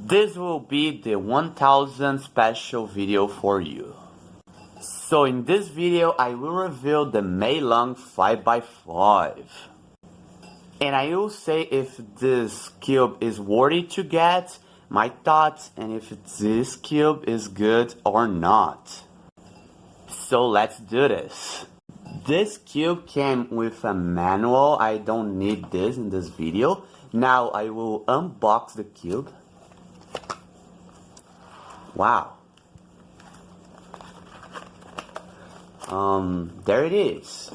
This will be the 1000 special video for you. So in this video I will reveal the MeiLong 5x5. And I will say if this cube is worthy to get, my thoughts, and if this cube is good or not. So let's do this. This cube came with a manual. I don't need this in this video. Now I will unbox the cube. Wow. There it is.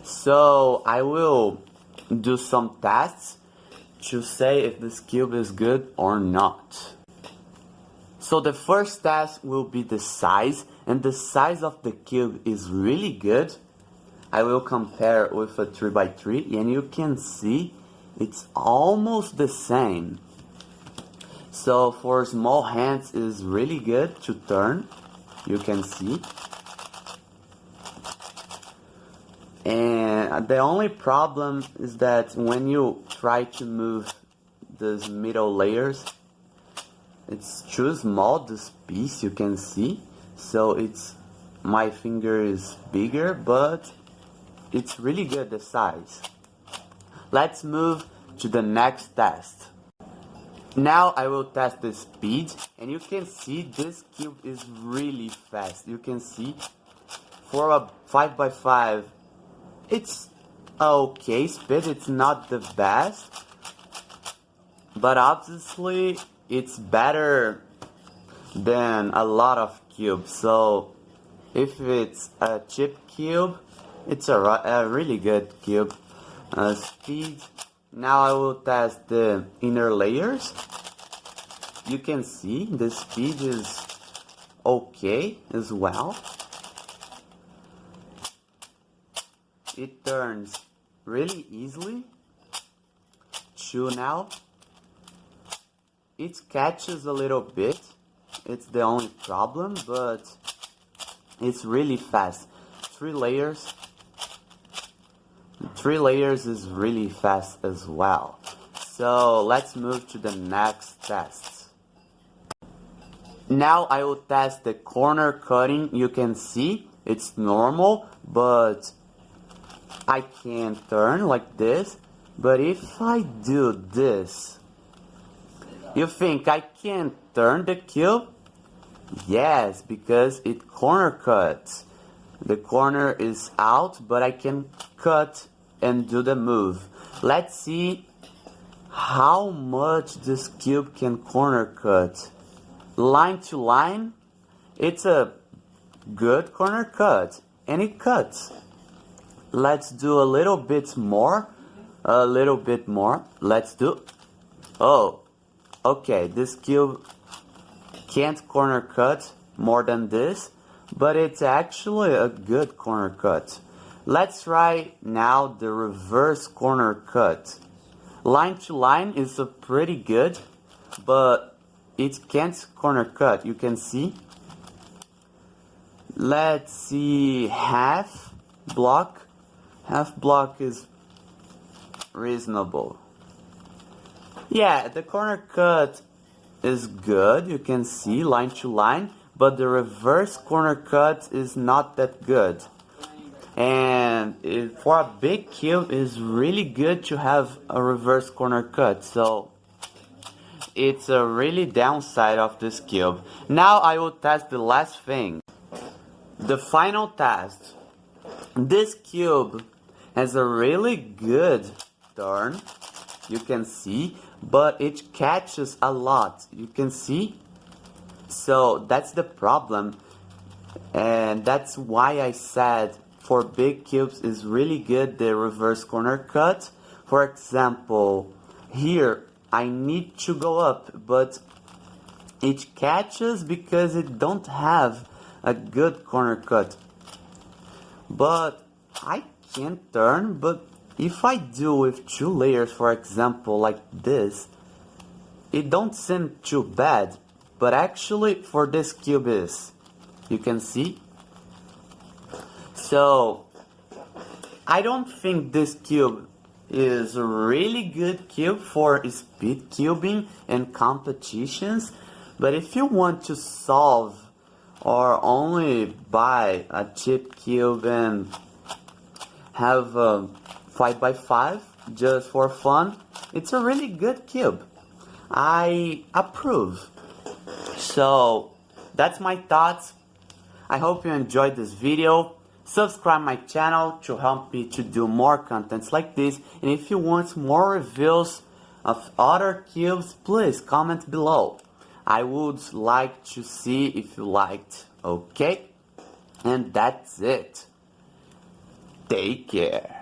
So I will do some tests to say if this cube is good or not. So the first test will be the size, and the size of the cube is really good. I will compare it with a 3x3 and you can see it's almost the same. So for small hands is really good to turn, you can see. And the only problem is that when you try to move these middle layers, it's too small, this piece, you can see. So my finger is bigger, but it's really good, the size. Let's move to the next test. Now I will test the speed, and you can see this cube is really fast. You can see for a 5x5, it's okay speed, it's not the best, but obviously it's better than a lot of cubes. So if it's a cheap cube, it's a really good cube. Speed. Now I will test the inner layers. You can see the speed is okay as well. It turns really easily. Two now. It catches a little bit. It's the only problem, but it's really fast. 3 layers. 3 layers is really fast as well. So let's move to the next test. Now I will test the corner cutting. You can see it's normal, but I can turn like this. But if I do this, you think I can turn the cube? Yes, because it corner cuts. The corner is out, but I can cut and do the move. Let's see how much this cube can corner cut. Line to line, it's a good corner cut, and it cuts. Let's do a little bit more. Let's do. Oh, okay, this cube can't corner cut more than this, but it's actually a good corner cut. Let's try now the reverse corner cut. Line to line is a pretty good, but it can't corner cut, you can see. Let's see half block. Half block is reasonable. Yeah, the corner cut is good, you can see line to line, but the reverse corner cut is not that good. And for a big cube, it's really good to have a reverse corner cut. So it's a really downside of this cube. Now I will test the last thing. The final test. This cube has a really good turn, you can see, but it catches a lot, you can see. So that's the problem, and that's why I said for big cubes is really good the reverse corner cut. For example, here I need to go up, but it catches because it don't have a good corner cut. But I can turn, but if I do with 2 layers, for example, like this, it don't seem too bad, but actually for this cube is. You can see. So I don't think this cube is a really good cube for speed cubing and competitions. But if you want to solve or only buy a cheap cube and have a 5x5 just for fun, it's a really good cube. I approve. So that's my thoughts. I hope you enjoyed this video. Subscribe my channel to help me to do more contents like this. And if you want more reviews of other cubes, please comment below. I would like to see if you liked. Okay? And that's it. Take care.